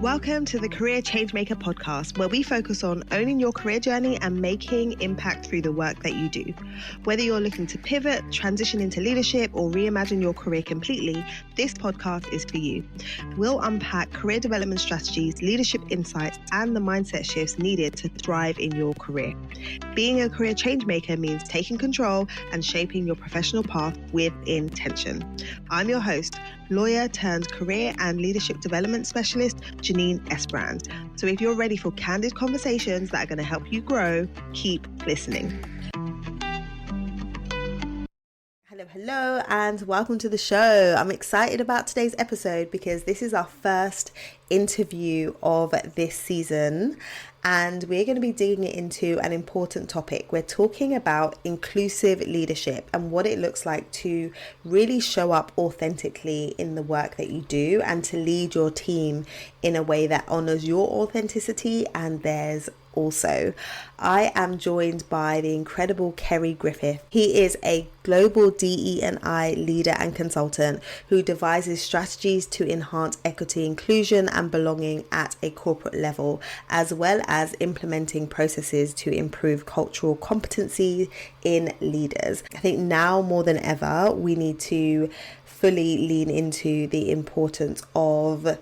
Welcome to the Career Changemaker podcast, where we focus on owning your career journey and making impact through the work that you do. Whether you're looking to pivot, transition into leadership, or reimagine your career completely, this podcast is for you. We'll unpack career development strategies, leadership insights, and the mindset shifts needed to thrive in your career. Being a career changemaker means taking control and shaping your professional path with intention. I'm your host, lawyer turned career and leadership development specialist, Janine Esbrand. So if you're ready for candid conversations that are going to help you grow, keep listening. Hello, and welcome to the show. I'm excited about today's episode because this is our first interview of this season, and we're going to be digging into an important topic. We're talking about inclusive leadership and what it looks like to really show up authentically in the work that you do and to lead your team in a way that honors your authenticity and theirs also. I am joined by the incredible Kerry Griffith. He is a global DE&I leader and consultant who devises strategies to enhance equity, inclusion, and belonging at a corporate level, as well as implementing processes to improve cultural competency in leaders. I think now more than ever, we need to fully lean into the importance of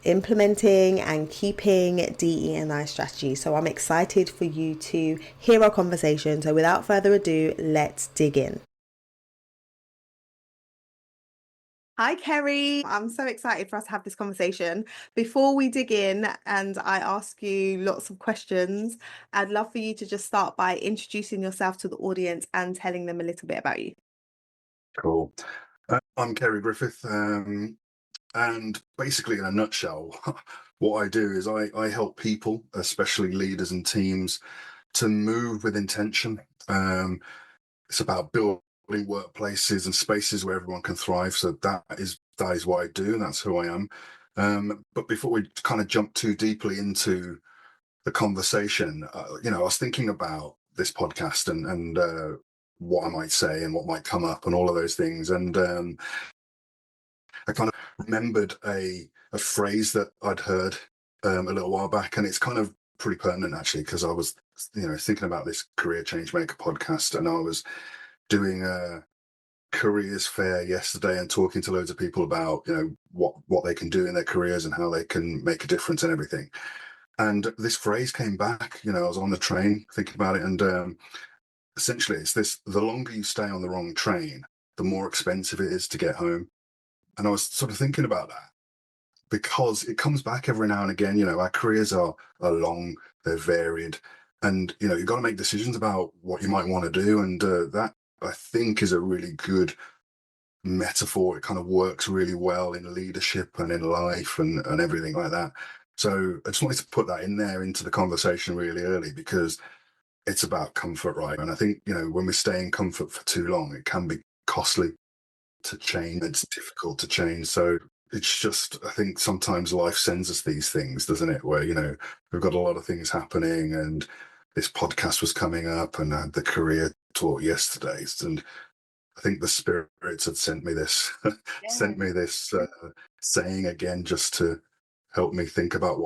implementing and keeping DE&I strategy. So I'm excited for you to hear our conversation. So without further ado, let's dig in. Hi, Kerry. I'm so excited for us to have this conversation. Before we dig in and I ask you lots of questions, I'd love for you to just start by introducing yourself to the audience and telling them a little bit about you. Cool. I'm Kerry Griffith. And basically, in a nutshell, what I do is I help people, especially leaders and teams, to move with intention. It's about building workplaces and spaces where everyone can thrive. So that is what I do. That's who I am. But before we kind of jump too deeply into the conversation, I was thinking about this podcast and what I might say and what might come up and all of those things. And I kind of remembered a phrase that I'd heard a little while back, and it's kind of pretty pertinent actually, because I was thinking about this Career Changemaker podcast, and I was doing a careers fair yesterday and talking to loads of people about what they can do in their careers and how they can make a difference and everything. And this phrase came back. I was on the train thinking about it, and essentially it's this: the longer you stay on the wrong train, the more expensive it is to get home. And I was sort of thinking about that because it comes back every now and again. Our careers are long, they're varied, and you've got to make decisions about what you might want to do. And that, I think, is a really good metaphor. It kind of works really well in leadership and in life and everything like that. So I just wanted to put that in there into the conversation really early, because it's about comfort, right? And I think, when we stay in comfort for too long, it can be costly to change. It's difficult to change. So it's just, I think sometimes life sends us these things, doesn't it? Where, we've got a lot of things happening, and this podcast was coming up, and I had the career talk yesterday. And I think the spirits had sent me this, saying again, just to help me think about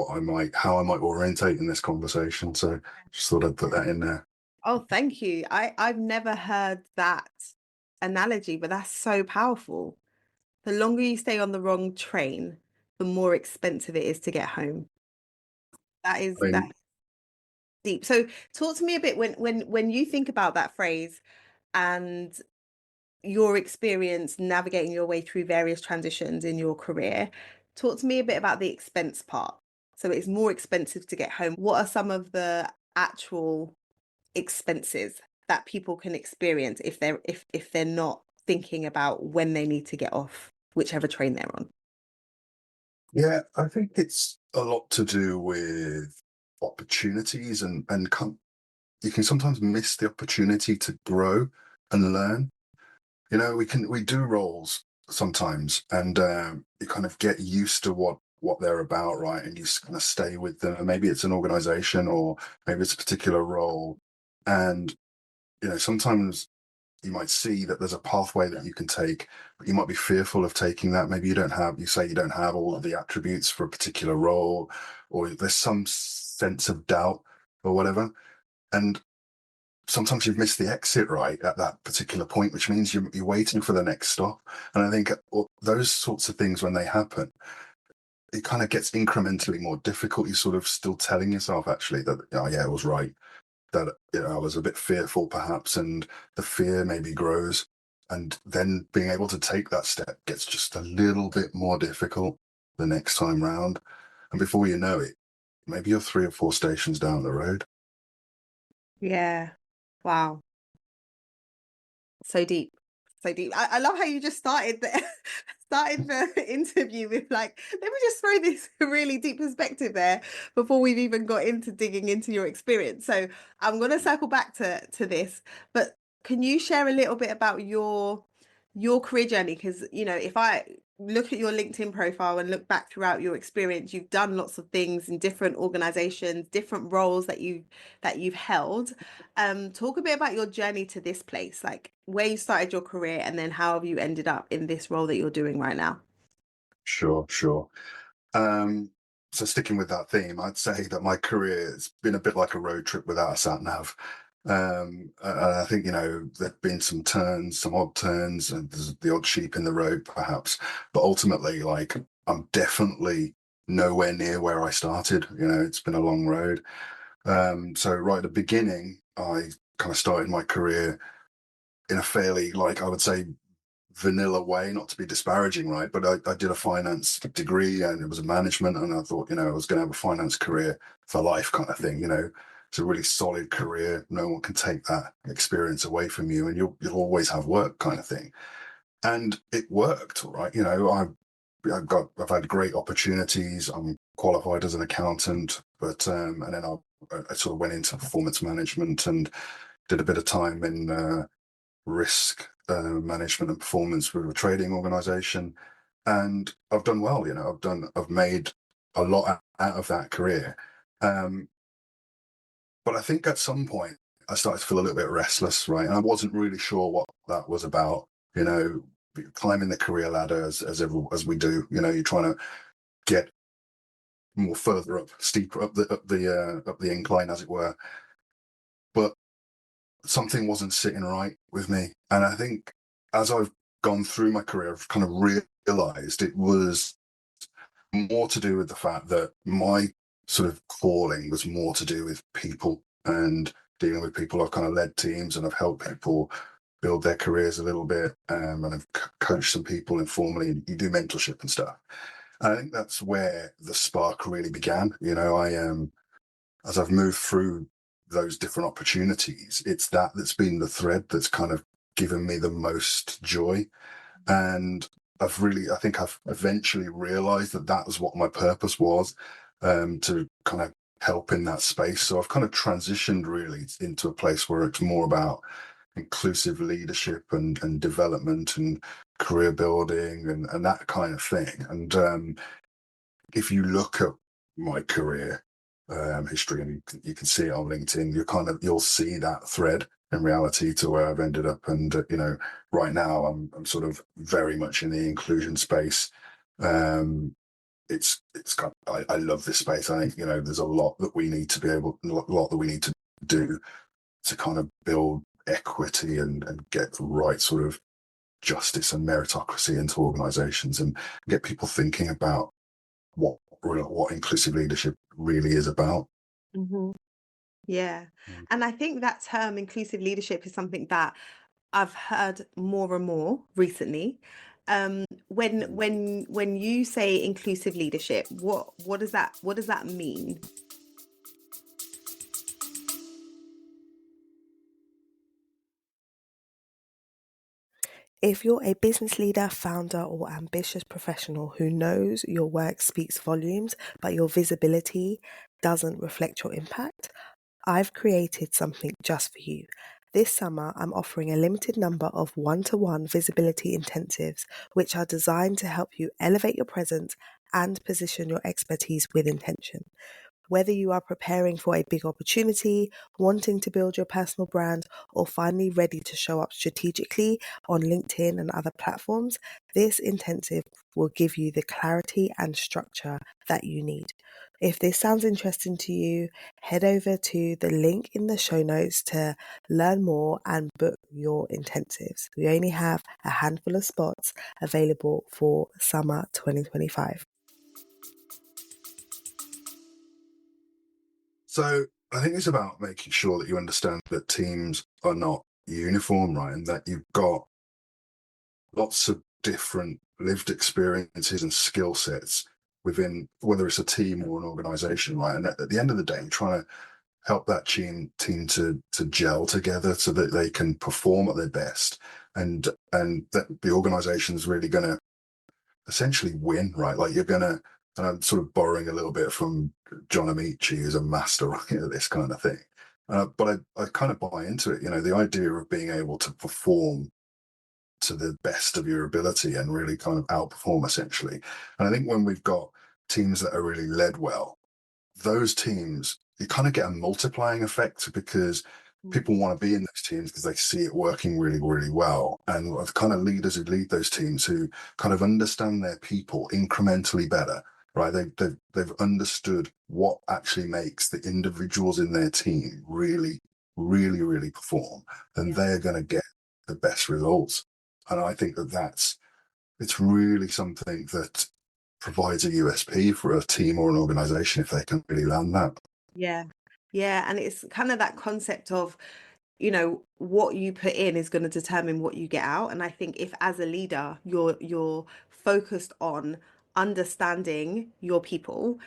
how I might orientate in this conversation. So just thought I'd put that in there. Oh, thank you. I've never heard that analogy, but that's so powerful. The longer you stay on the wrong train, the more expensive it is to get home. That is deep. So talk to me a bit when you think about that phrase and your experience navigating your way through various transitions in your career. Talk to me a bit about the expense part. So it's more expensive to get home. What are some of the actual expenses that people can experience if they're not thinking about when they need to get off whichever train they're on? Yeah, I think it's a lot to do with opportunities, and you can sometimes miss the opportunity to grow and learn. We do roles sometimes, and you kind of get used to what they're about, right? And you kind of stay with them. And maybe it's an organization, or maybe it's a particular role. And sometimes you might see that there's a pathway that you can take, but you might be fearful of taking that. Maybe you say you don't have all of the attributes for a particular role, or there's some sense of doubt or whatever. And sometimes you've missed the exit right at that particular point, which means you're waiting for the next stop. And I think those sorts of things, when they happen, it kind of gets incrementally more difficult. You're sort of still telling yourself actually that, oh yeah, it was right, that I was a bit fearful perhaps, and the fear maybe grows, and then being able to take that step gets just a little bit more difficult the next time round, and before you know it, maybe you're 3 or 4 stations down the road. Yeah. Wow. So deep. So deep. I love how you just started the interview with like, let me just throw this really deep perspective there before we've even got into digging into your experience. So I'm gonna circle back to this, but can you share a little bit about your career journey? Because if I look at your LinkedIn profile and look back throughout your experience, you've done lots of things in different organizations, different roles that you've held. Talk a bit about your journey to this place, like where you started your career and then how have you ended up in this role that you're doing right now? Sure. um so sticking with that theme, I'd say that my career has been a bit like a road trip without a sat nav. And I think, there've been some turns, some odd turns, and there's the odd sheep in the road, perhaps. But ultimately, like, I'm definitely nowhere near where I started. It's been a long road. So right at the beginning, I kind of started my career in a fairly, like, I would say, vanilla way, not to be disparaging, right? But I did a finance degree and it was a management, and I thought, I was going to have a finance career for life, kind of thing. It's a really solid career. No one can take that experience away from you, and you'll always have work, kind of thing. And it worked, all right. I've had great opportunities. I'm qualified as an accountant, but and then I sort of went into performance management and did a bit of time in risk management and performance with a trading organization, and I've done well. I've made a lot out of that career. um but I think at some point I started to feel a little bit restless, right? And I wasn't really sure what that was about. you know Climbing the career ladder, as we do, you're trying to get more further up, steeper up the incline, as it were. But something wasn't sitting right with me. And I think as I've gone through my career, I've kind of realized it was more to do with the fact that my sort of calling was more to do with people and dealing with people. I've kind of led teams and I've helped people build their careers a little bit, and I've coached some people informally, and you do mentorship and stuff. And I think that's where the spark really began. As I've moved through those different opportunities, it's that's been the thread that's kind of given me the most joy. And I think I've eventually realized that that was what my purpose was, to kind of help in that space. So I've kind of transitioned really into a place where it's more about inclusive leadership and development and career building and that kind of thing. And if you look at my career history, and you can see it on LinkedIn, you'll see that thread in reality to where I've ended up. And right now I'm sort of very much in the inclusion space. It's I love this space. I think there's a lot that we need to lot that we need to do to kind of build equity and get the right sort of justice and meritocracy into organizations, and get people thinking about what inclusive leadership really is about. Hmm. Yeah. Mm. And I think that term inclusive leadership is something that I've heard more and more recently. When you say inclusive leadership, what does that mean? If you're a business leader, founder, or ambitious professional who knows your work speaks volumes, but your visibility doesn't reflect your impact, I've created something just for you. This summer, I'm offering a limited number of one-to-one visibility intensives, which are designed to help you elevate your presence and position your expertise with intention. Whether you are preparing for a big opportunity, wanting to build your personal brand, or finally ready to show up strategically on LinkedIn and other platforms, this intensive will give you the clarity and structure that you need. If this sounds interesting to you, head over to the link in the show notes to learn more and book your intensives. We only have a handful of spots available for summer 2025. So I think it's about making sure that you understand that teams are not uniform, right? And that you've got lots of different lived experiences and skill sets within, whether it's a team or an organization, right? And at the end of the day, you're trying to help that team to gel together so that they can perform at their best, and that the organization's really going to essentially win, right? Like you're going to, and I'm sort of borrowing a little bit from John Amici, who's a master right, at this kind of thing. But I kind of buy into it, the idea of being able to perform to the best of your ability and really kind of outperform essentially. And I think when we've got teams that are really led well, those teams, you kind of get a multiplying effect because people want to be in those teams because they see it working really, really well. And the kind of leaders who lead those teams who kind of understand their people incrementally better, right? They've understood what actually makes the individuals in their team really, really, really perform, then they're going to get the best results. And I think it's really something that provides a USP for a team or an organization if they can really land that. Yeah. Yeah. And it's kind of that concept of, what you put in is going to determine what you get out. And I think if as a leader, you're focused on understanding your people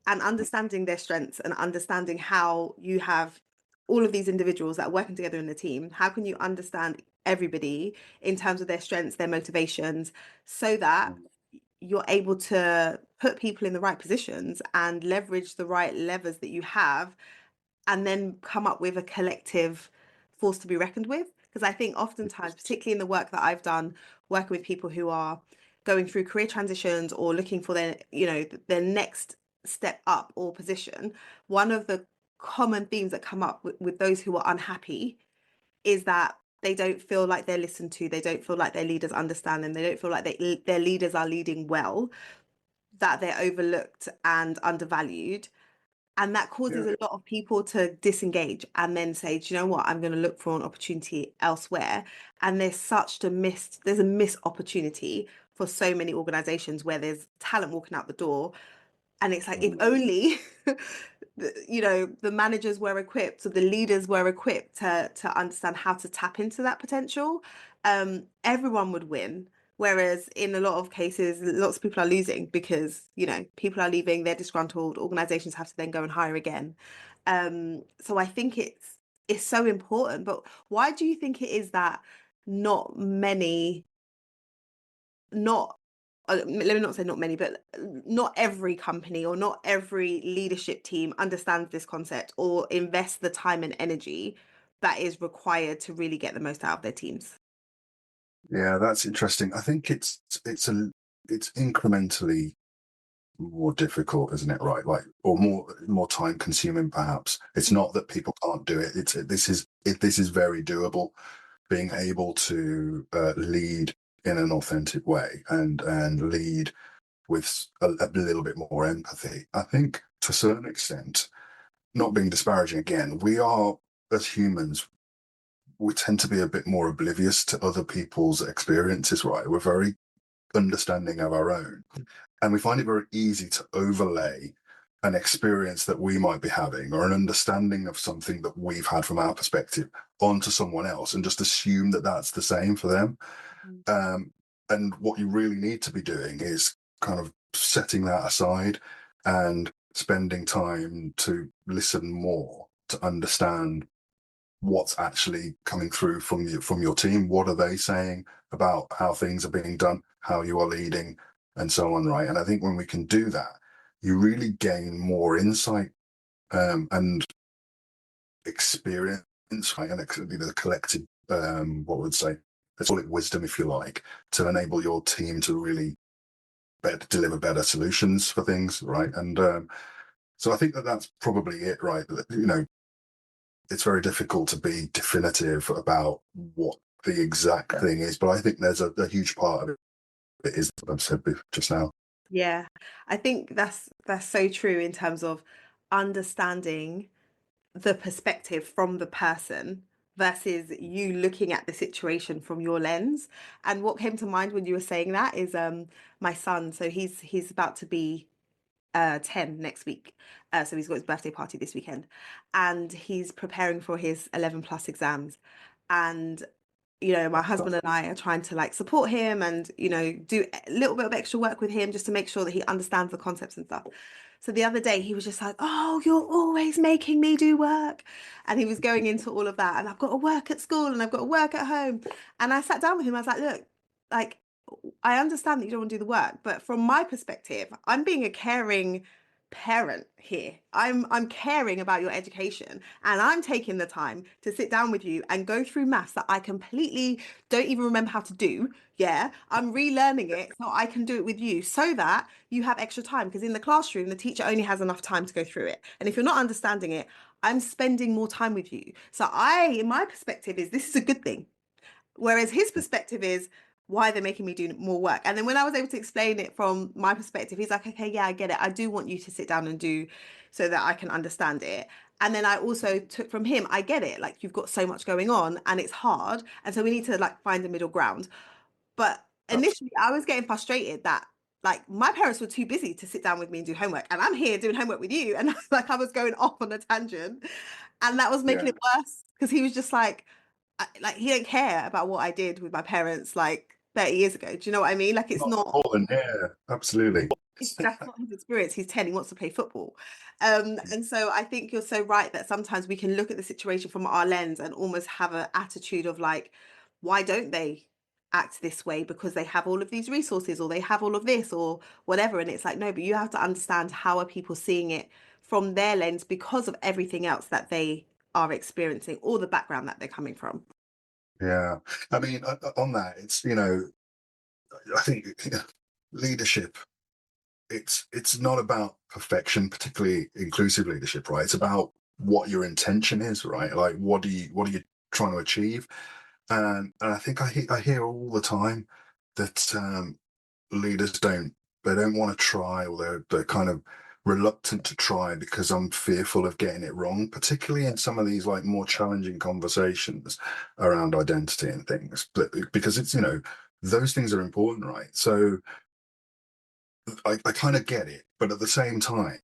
and understanding their strengths and understanding how you have all of these individuals that are working together in the team, how can you understand everybody in terms of their strengths, their motivations, so that you're able to put people in the right positions and leverage the right levers that you have, and then come up with a collective force to be reckoned with. Because I think oftentimes, particularly in the work that I've done, working with people who are going through career transitions or looking for their next step up or position, one of the common themes that come up with those who are unhappy is that they don't feel like they're listened to, they don't feel like their leaders understand them, they don't feel like their leaders are leading well, that they're overlooked and undervalued. And that causes Yeah. a lot of people to disengage and then say, do you know what, I'm going to look for an opportunity elsewhere. And there's a missed opportunity for so many organizations where there's talent walking out the door. And it's like, if only, the managers were equipped or the leaders were equipped to understand how to tap into that potential, everyone would win. Whereas in a lot of cases, lots of people are losing because, people are leaving, they're disgruntled, organizations have to then go and hire again. So I think it's so important. But why do you think it is that not many, not let me not say not many, but not every company or not every leadership team understands this concept or invests the time and energy that is required to really get the most out of their teams? Yeah, that's interesting. I think it's incrementally more difficult, isn't it? Right, like, or more time consuming, perhaps. It's not that people can't do it. This is very doable. Being able to lead in an authentic way and lead with a little bit more empathy. I think to a certain extent, not being disparaging again, we are as humans, we tend to be a bit more oblivious to other people's experiences, right? We're very understanding of our own. And we find it very easy to overlay an experience that we might be having or an understanding of something that we've had from our perspective onto someone else and just assume that that's the same for them. Um, and what you really need to be doing is kind of setting that aside and spending time to listen more, to understand what's actually coming through from your team. What are they saying about how things are being done, how you are leading, and so on, right? And I think when we can do that, you really gain more insight and experience, right? And the collective, what would say, let's call it wisdom, if you like, to enable your team to really deliver better solutions for things, right? And So I think that that's probably it, right? You know, it's very difficult to be definitive about what the exact thing is, but I think there's a huge part of it is what I've said just now. Yeah, I think that's so true in terms of understanding the perspective from the person versus you looking at the situation from your lens. And what came to mind when you were saying that is my son. So he's about to be 10 next week. So he's got his birthday party this weekend and he's preparing for his 11 plus exams. And my husband and I are trying to like support him and, do a little bit of extra work with him just to make sure that he understands the concepts and stuff. So the other day he was just like, "Oh, you're always making me do work." And he was going into all of that. And I've got to work at school and I've got to work at home. And I sat down with him. I was like, "Look, like, I understand that you don't want to do the work, but from my perspective, I'm being a caring parent here. I'm caring about your education and I'm taking the time to sit down with you and go through maths that I completely don't even remember how to do. Yeah, I'm relearning it so I can do it with you so that you have extra time because in the classroom the teacher only has enough time to go through it. And if you're not understanding it, I'm spending more time with you. So in my perspective is this is a good thing. Whereas his perspective is why they're making me do more work. And then when I was able to explain it from my perspective, he's like, "Okay, yeah, I get it. I do want you to sit down and do so that I can understand it." And then I also took from him, "I get it. Like you've got so much going on and it's hard. And so we need to like find a middle ground." But initially I was getting frustrated that like my parents were too busy to sit down with me and do homework. And I'm here doing homework with you. And like I was going off on a tangent. And that was making Yeah. it worse because he was just like he don't care about what I did with my parents like 30 years ago. Do you know what I mean? Like it's Not at not all, and yeah, absolutely. that's not his experience. He's 10, he wants to play football. And so I think you're so right that sometimes we can look at the situation from our lens and almost have an attitude of like, why don't they act this way? Because they have all of these resources or they have all of this or whatever. And it's like, no, but you have to understand how are people seeing it from their lens because of everything else that they are experiencing or the background that they're coming from. Yeah. I mean, on that, it's, I think leadership, it's not about perfection, particularly inclusive leadership, right? It's about what your intention is, right? Like, what are you trying to achieve? And I think I hear all the time that leaders they don't want to try, or they're kind of reluctant to try because I'm fearful of getting it wrong, particularly in some of these like more challenging conversations around identity and things. But because it's those things are important, right? So I kind of get it, but at the same time,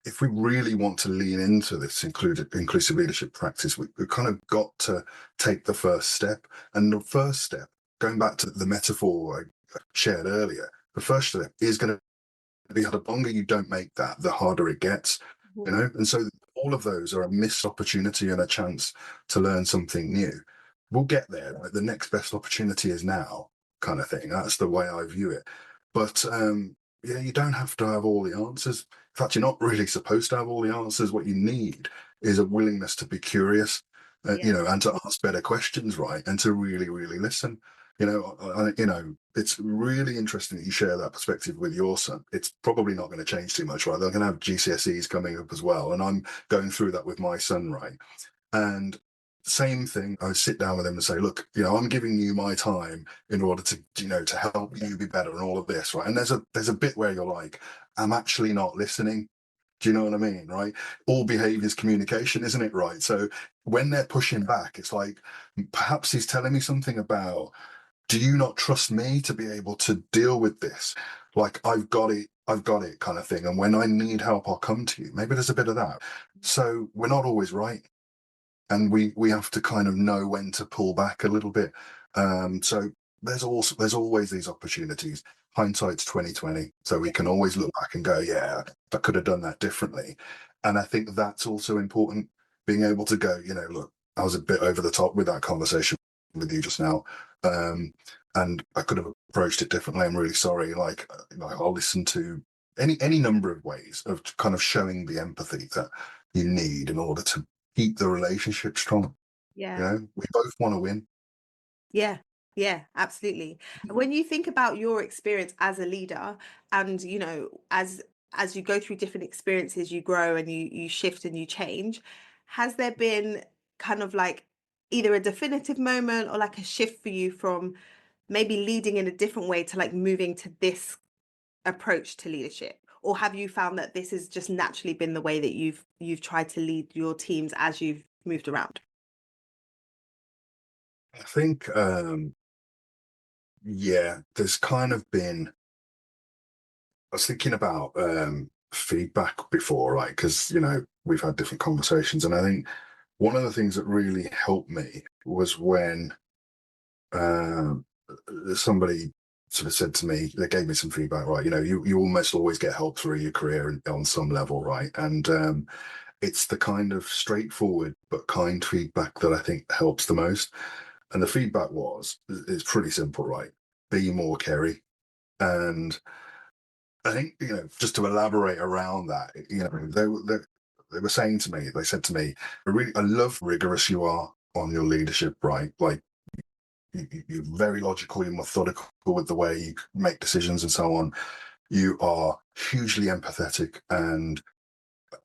if we really want to lean into this inclusive leadership practice, we've kind of got to take the first step. And the first step, going back to the metaphor I shared earlier, the first step is going to be the longer you don't make that, the harder it gets, Mhm. And so all of those are a missed opportunity and a chance to learn something new. We'll get there. Like the next best opportunity is now, kind of thing. That's the way I view it. But yeah, you don't have to have all the answers. In fact, you're not really supposed to have all the answers. What you need is a willingness to be curious, Yeah. and to ask better questions, right? And to really, really listen. It's really interesting that you share that perspective with your son. It's probably not going to change too much, right? They're going to have GCSEs coming up as well. And I'm going through that with my son, right? And same thing, I sit down with him and say, look, I'm giving you my time in order to help you be better and all of this, right? And there's a bit where you're like, I'm actually not listening. Do you know what I mean? Right? All behavior is communication, isn't it? Right. So when they're pushing back, it's like perhaps he's telling me something about, do you not trust me to be able to deal with this? Like I've got it kind of thing. And when I need help, I'll come to you. Maybe there's a bit of that. So we're not always right. And we have to kind of know when to pull back a little bit. So there's always these opportunities. Hindsight's 2020. So we can always look back and go, yeah, I could have done that differently. And I think that's also important, being able to go, look, I was a bit over the top with that conversation with you just now. And I could have approached it differently. I'm really sorry. Like, I'll listen to any number of ways of kind of showing the empathy that you need in order to keep the relationship strong. Yeah. We both want to win. Yeah, yeah, absolutely. When you think about your experience as a leader and, as as you go through different experiences, you grow and you shift and you change. Has there been kind of like either a definitive moment or like a shift for you from maybe leading in a different way to like moving to this approach to leadership? Or have you found that this has just naturally been the way that you've tried to lead your teams as you've moved around? I think, yeah, there's kind of been, I was thinking about feedback before, right? Because, we've had different conversations. And I think one of the things that really helped me was when um, somebody sort of said to me, they gave me some feedback, right? You almost always get help through your career on some level, right? And it's the kind of straightforward but kind feedback that I think helps the most. And the feedback it's pretty simple, right? Be more Kerry. And I think, just to elaborate around that, they were saying to me, they said to me, I love rigorous you are on your leadership, right? Like you're very logical, you're methodical with the way you make decisions and so on. You are hugely empathetic and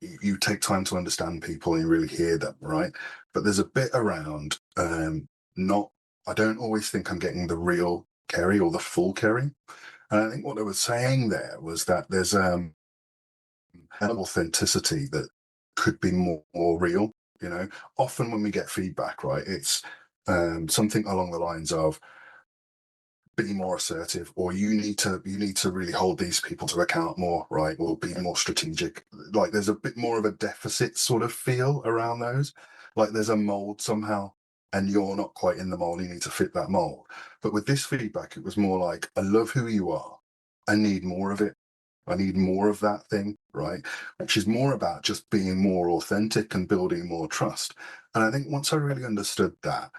you take time to understand people and you really hear them, right? But there's a bit around not, I don't always think I'm getting the real Kerry or the full Kerry. And I think what they were saying there was that there's an authenticity that could be more real. Often when we get feedback, right, it's something along the lines of be more assertive, or you need to really hold these people to account more, right, or be more strategic. Like there's a bit more of a deficit sort of feel around those, like there's a mold somehow and you're not quite in the mold, you need to fit that mold. But with this feedback it was more like, I love who you are, I need more of it, I need more of that thing, right? Which is more about just being more authentic and building more trust. And I think once I really understood that,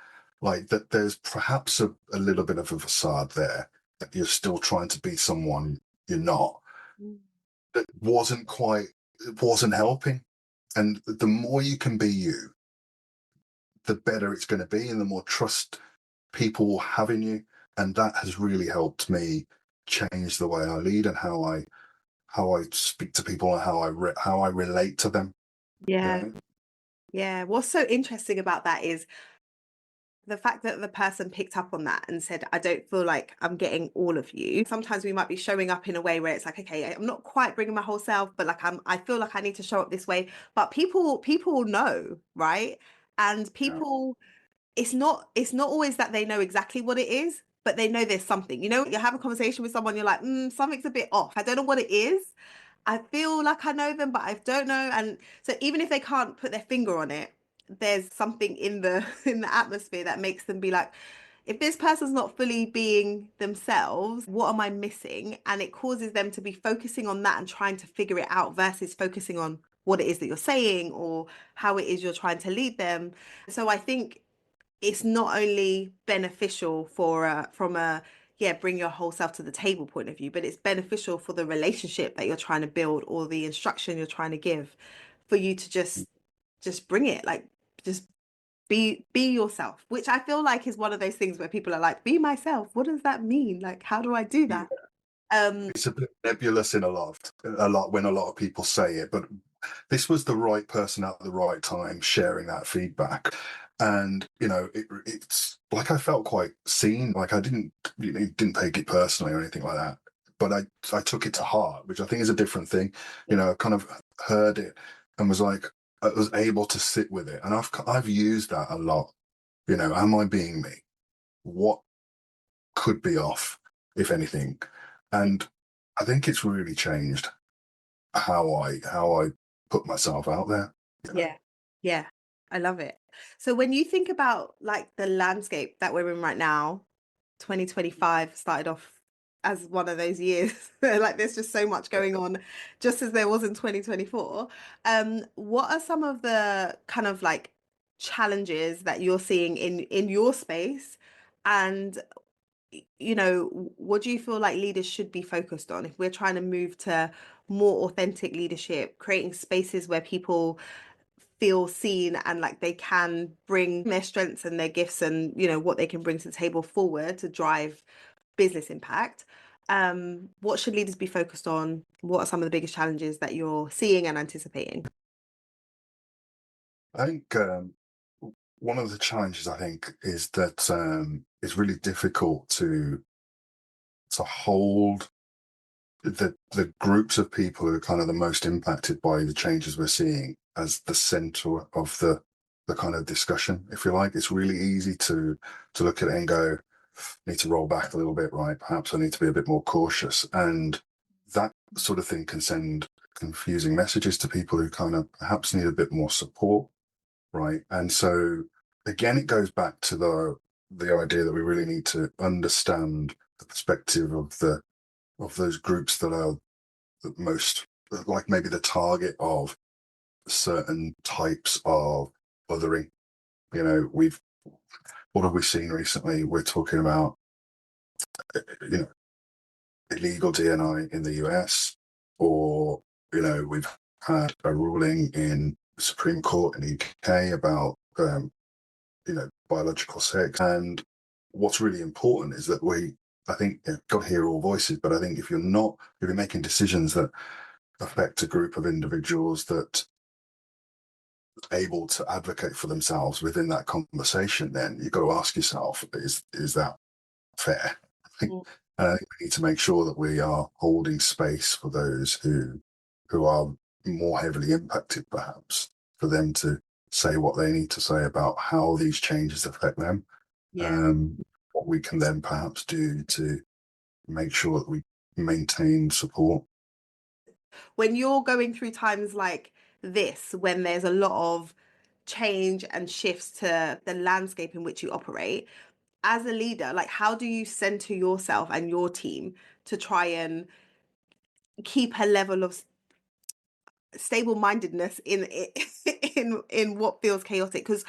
like that there's perhaps a little bit of a facade there, that you're still trying to be someone you're not, Mm. that it wasn't helping. And the more you can be you, the better it's going to be and the more trust people will have in you. And that has really helped me change the way I lead and how I speak to people and how I relate to them. You Yeah. know? Yeah. What's so interesting about that is the fact that the person picked up on that and said, I don't feel like I'm getting all of you. Sometimes we might be showing up in a way where it's like, okay, I'm not quite bringing my whole self, but like I feel like I need to show up this way. But people know, right? And Yeah. people, it's not always that they know exactly what it is, but they know there's something. You have a conversation with someone, you're like, something's a bit off. I don't know what it is. I feel like I know them, but I don't know. And so even if they can't put their finger on it, there's something in the in the atmosphere that makes them be like, if this person's not fully being themselves, what am I missing? And it causes them to be focusing on that and trying to figure it out versus focusing on what it is that you're saying or how it is you're trying to lead them. So I think it's not only beneficial from a yeah, bring your whole self to the table point of view, but it's beneficial for the relationship that you're trying to build or the instruction you're trying to give, for you to just bring it, like just be yourself, which I feel like is one of those things where people are like, be myself, what does that mean, like how do I do that? um It's a bit nebulous in a lot when a lot of people say it, but this was the right person at the right time sharing that feedback. And it's like I felt quite seen. Like I didn't take it personally or anything like that, but I took it to heart, which I think is a different thing. I kind of heard it and was like, I was able to sit with it, and I've used that a lot. Am I being me? What could be off, if anything? And I think it's really changed how I put myself out there. yeah, yeah, I love it. So when you think about like the landscape that we're in right now, 2025 started off as one of those years like there's just so much going on, just as there was in 2024. What are some of the kind of like challenges that you're seeing in your space, and what do you feel like leaders should be focused on if we're trying to move to more authentic leadership, creating spaces where people feel seen and like they can bring their strengths and their gifts and what they can bring to the table forward to drive business impact? What should leaders be focused on? What are some of the biggest challenges that you're seeing and anticipating? I think one of the challenges I think is that it's really difficult to hold the groups of people who are kind of the most impacted by the changes we're seeing as the center of the kind of discussion, if you like. It's really easy to look at it and go, need to roll back a little bit, right? Perhaps I need to be a bit more cautious. And that sort of thing can send confusing messages to people who kind of perhaps need a bit more support, right? And so again, it goes back to the idea that we really need to understand the perspective of those groups that are the most, like maybe the target of certain types of othering. You know, what have we seen recently? We're talking about, you know, illegal DNI in the US, or, you know, we've had a ruling in the Supreme Court in the UK about, you know, biological sex. And what's really important is that I think, got to hear all voices, but I think if you're making decisions that affect a group of individuals that are able to advocate for themselves within that conversation, then you've got to ask yourself, is that fair? I think, Mm. and I think we need to make sure that we are holding space for those who are more heavily impacted, perhaps, for them to say what they need to say about how these changes affect them. Yeah. Um, what we can then perhaps do to make sure that we maintain support. When you're going through times like this, when there's a lot of change and shifts to the landscape in which you operate, as a leader, like how do you center yourself and your team to try and keep a level of stable mindedness in in what feels chaotic? Because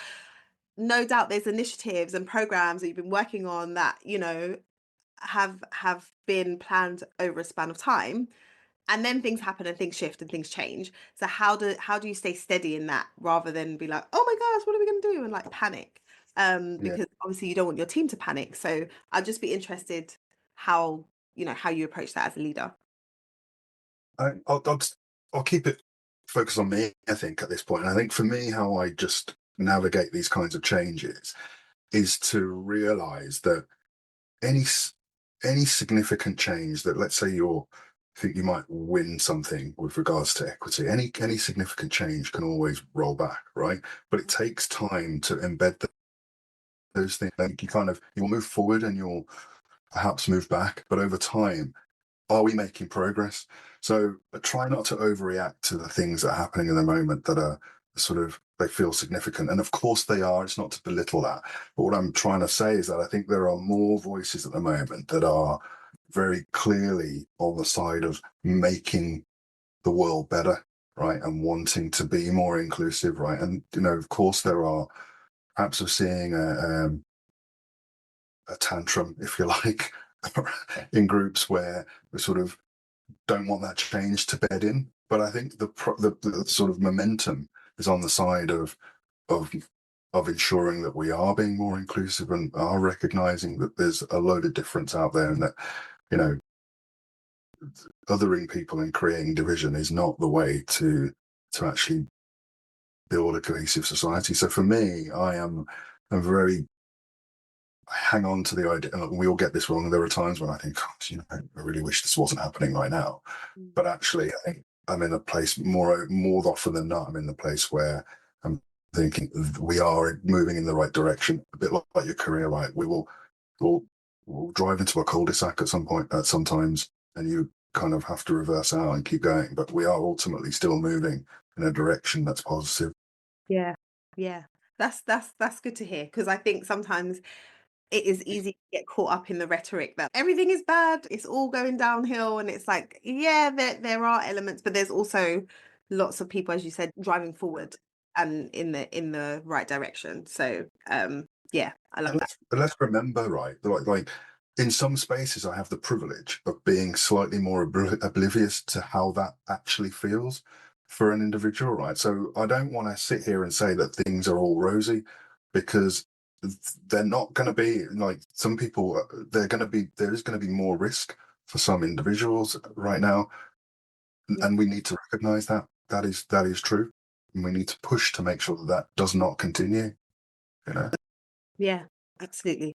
no doubt there's initiatives and programs that you've been working on that, have been planned over a span of time, and then things happen and things shift and things change. So how do you stay steady in that rather than be like, oh my gosh, what are we going to do, and like panic? Yeah. Because obviously you don't want your team to panic. So I'd just be interested how how you approach that as a leader. I'll keep it focused on me, I think, at this point. And I think for me, how I just navigate these kinds of changes is to realize that any any significant change that, let's say, think you might win something with regards to equity, any significant change can always roll back, right? But it takes time to embed those things. Like you'll move forward and you'll perhaps move back, but over time, are we making progress? So try not to overreact to the things that are happening in the moment that are they feel significant. And of course they are. It's not to belittle that. But what I'm trying to say is that I think there are more voices at the moment that are very clearly on the side of making the world better, right? And wanting to be more inclusive, right? And, of course there are perhaps of seeing a tantrum, if you like, in groups where we don't want that change to bed in. But I think the sort of momentum is on the side of of ensuring that we are being more inclusive and are recognizing that there's a load of difference out there, and that you know othering people and creating division is not the way to actually build a cohesive society. So for me, I'm very hang on to the idea. And we all get this wrong. There are times when I think, gosh, I really wish this wasn't happening right now. Mm. But actually, I think I'm in a place more often than not. I'm in the place where I'm thinking we are moving in the right direction. A bit like your career, right? We'll, we'll drive into a cul-de-sac at some point, sometimes, and you kind of have to reverse out and keep going. But we are ultimately still moving in a direction that's positive. Yeah. Yeah. That's good to hear, because I think sometimes it is easy to get caught up in the rhetoric that everything is bad, it's all going downhill, and it's like, yeah, there are elements, but there's also lots of people, as you said, driving forward and in the right direction. So yeah, I love And that. let's remember, right? Like in some spaces, I have the privilege of being slightly more oblivious to how that actually feels for an individual, right? So I don't want to sit here and say that things are all rosy, because they're not going to be. Like some people, there is going to be more risk for some individuals right now, Yeah. and we need to recognize that that is true, and we need to push to make sure that that does not continue. You know. Yeah, absolutely.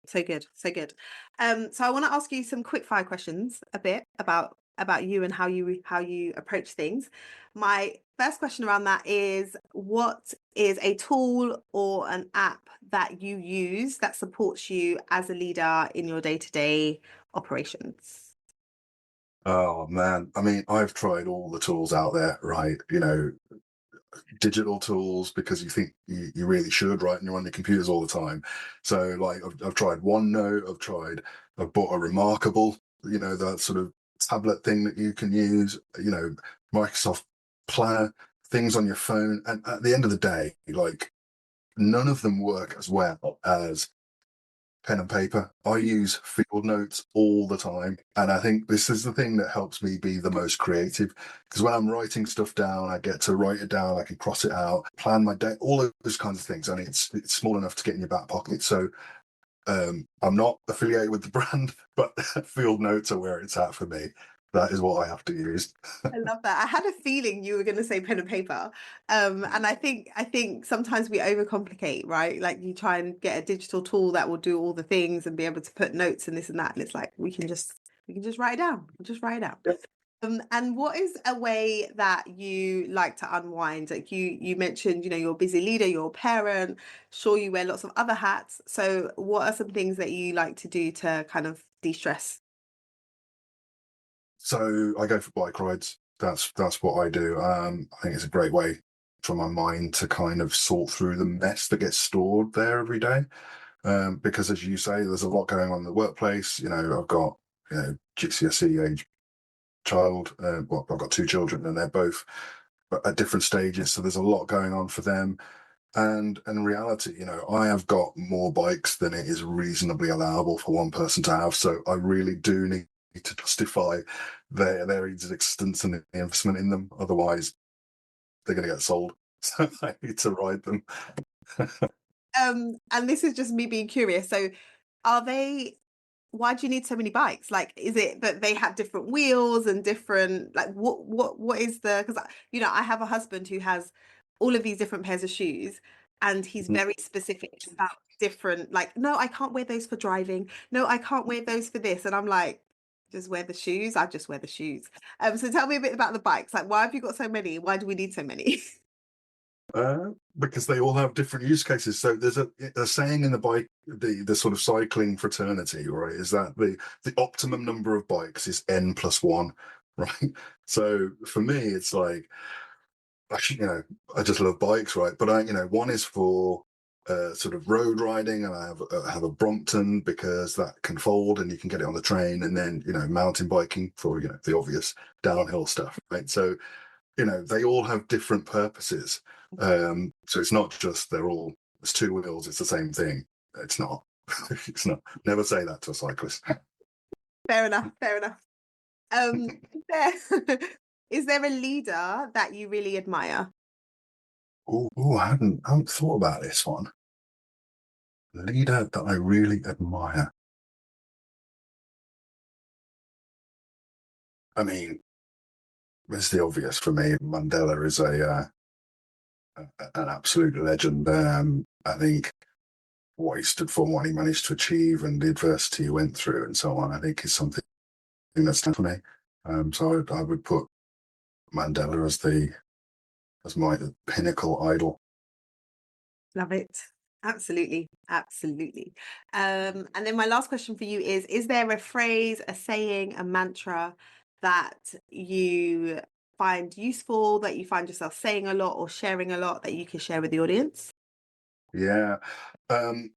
So good, so good. So I want to ask you some quick fire questions a bit about you and how you approach things. My first question around that is, what is a tool or an app that you use that supports you as a leader in your day-to-day operations? Oh man, I mean, I've tried all the tools out there, right? You know, digital tools because you think you really should, right? And you're on your computers all the time. So like I've tried OneNote, I've bought a Remarkable, you know, that sort of tablet thing that you can use, you know, Microsoft Planner, things on your phone. And at the end of the day, like none of them work as well as pen and paper. I use field notes all the time. And I think this is the thing that helps me be the most creative. Because when I'm writing stuff down, I get to write it down, I can cross it out, plan my day, all of those kinds of things. And it's small enough to get in your back pocket. So I'm not affiliated with the brand, but field notes are where it's at for me. That is what I have to use. I love that. I had a feeling you were going to say pen and paper. And I think sometimes we overcomplicate, right? Like you try and get a digital tool that will do all the things and be able to put notes and this and that. And it's like we can just write it down. We'll just write it down. And what is a way that you like to unwind? Like you mentioned, you're a busy leader, you're a parent, sure you wear lots of other hats. So what are some things that you like to do to kind of de-stress? So I go for bike rides. That's what I do. I think it's a great way for my mind to kind of sort through the mess that gets stored there every day. Because as you say, there's a lot going on in the workplace. You know, I've got GCSE age child. Well, I've got two children, and they're both at different stages. So there's a lot going on for them. And in reality, I have got more bikes than it is reasonably allowable for one person to have. So I really do need to justify their existence and the investment in them. Otherwise, they're going to get sold. So I need to ride them. And this is just me being curious. So are they, why do you need so many bikes? Like, is it that they have different wheels and different, like what is the, because I have a husband who has all of these different pairs of shoes and he's Mhm. very specific about different, like, no, I can't wear those for driving. No, I can't wear those for this. And I'm like, just wear the shoes. I just wear the shoes. So tell me a bit about the bikes. Like, why have you got so many? Why do we need so many? Because they all have different use cases. So there's a saying in the bike, the sort of cycling fraternity, right? Is that the optimum number of bikes is n plus one, right? So for me, it's like actually, I just love bikes, right? But one is for sort of road riding, and I have a Brompton because that can fold and you can get it on the train, and then mountain biking for the obvious downhill stuff, right? So they all have different purposes. So it's not just it's two wheels, it's the same thing. It's not. It's not. Never say that to a cyclist. Fair enough. Fair enough. Is there is there a leader that you really admire? Oh, I hadn't thought about this one. Leader that I really admire. I mean, it's the obvious for me. Mandela is an absolute legend. I think what he stood for, what he managed to achieve, and the adversity he went through, and so on, I think is something that's for me. So I would put Mandela as my pinnacle idol. Love it. Absolutely. Absolutely. And then my last question for you is there a phrase, a saying, a mantra that you find useful, that you find yourself saying a lot or sharing a lot that you can share with the audience? Yeah. Um,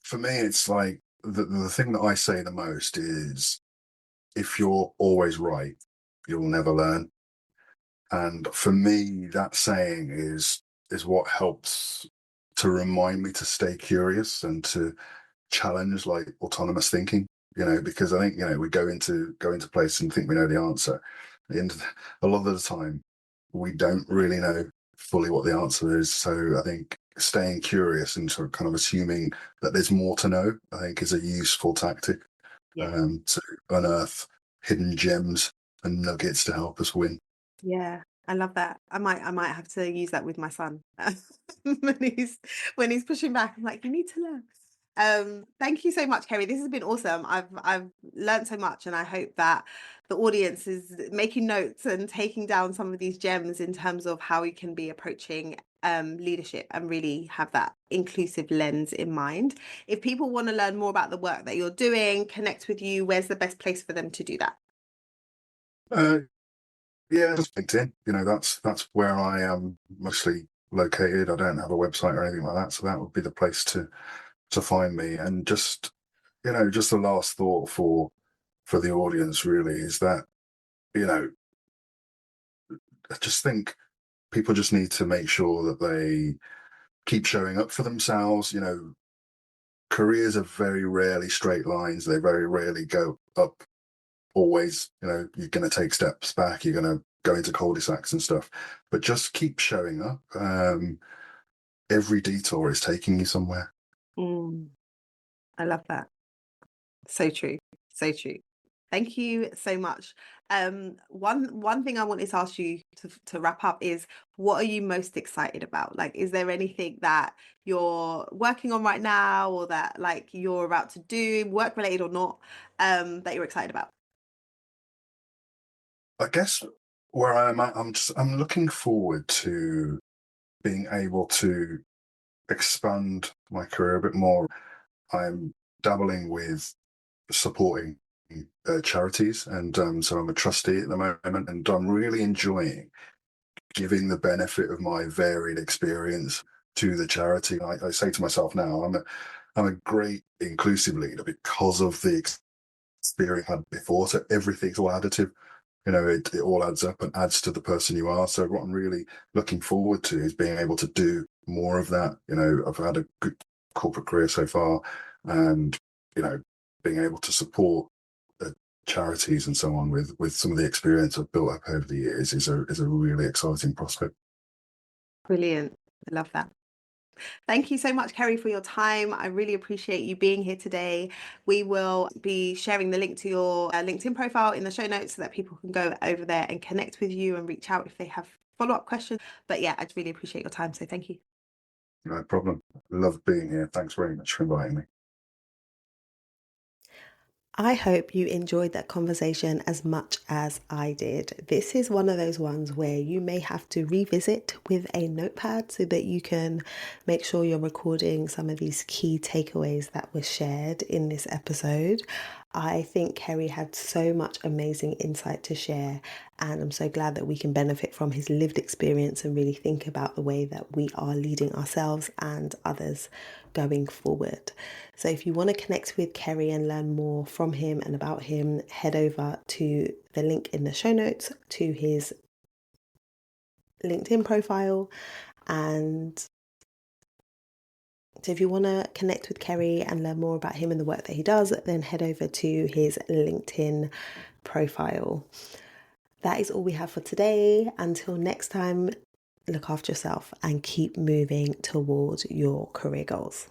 for me, it's like the thing that I say the most is if you're always right, you'll never learn. And for me, that saying is what helps to remind me to stay curious and to challenge like autonomous thinking. Because I think we go into place and think we know the answer, and a lot of the time we don't really know fully what the answer is. So I think staying curious and sort of kind of assuming that there's more to know, I think, is a useful tactic Yeah. to unearth hidden gems and nuggets to help us win. Yeah, I love that. I might have to use that with my son when he's pushing back. I'm like, you need to learn. Thank you so much, Kerry. This has been awesome. I've learned so much, and I hope that the audience is making notes and taking down some of these gems in terms of how we can be approaching leadership and really have that inclusive lens in mind. If people want to learn more about the work that you're doing, connect with you, where's the best place for them to do that? Uh, yeah, just LinkedIn. That's where I am mostly located. I don't have a website or anything like that, so that would be the place to find me. And just the last thought for the audience really is that, you know, I just think people just need to make sure that they keep showing up for themselves. Careers are very rarely straight lines. They very rarely go up always. You're going to take steps back. You're going to go into cul-de-sacs and stuff, but just keep showing up. Every detour is taking you somewhere. Mm, I love that. So true. So true. Thank you so much. One thing I wanted to ask you to wrap up is, what are you most excited about? Like, is there anything that you're working on right now, or that like you're about to do, work related or not, that you're excited about? I guess where I'm at, I'm looking forward to being able to expand my career a bit more. I'm dabbling with supporting charities, and so I'm a trustee at the moment, and I'm really enjoying giving the benefit of my varied experience to the charity. I say to myself now, I'm a great inclusive leader because of the experience I had before. So everything's all additive. It all adds up and adds to the person you are. So what I'm really looking forward to is being able to do more of that. I've had a good corporate career so far, and being able to support uh, charities and so on with some of the experience I've built up over the years is a really exciting prospect. Brilliant. I love that. Thank you so much, Kerry, for your time. I really appreciate you being here today. We will be sharing the link to your LinkedIn profile in the show notes so that people can go over there and connect with you and reach out if they have follow-up questions. But yeah, I really appreciate your time. So thank you. No problem. Love being here. Thanks very much for inviting me. I hope you enjoyed that conversation as much as I did. This is one of those ones where you may have to revisit with a notepad so that you can make sure you're recording some of these key takeaways that were shared in this episode. I think Kerry had so much amazing insight to share, and I'm so glad that we can benefit from his lived experience and really think about the way that we are leading ourselves and others going forward. So if you want to connect with Kerry and learn more from him and about him, head over to the link in the show notes to his LinkedIn profile. And so if you want to connect with Kerry and learn more about him and the work that he does, then head over to his LinkedIn profile. That is all we have for today. Until next time, look after yourself and keep moving towards your career goals.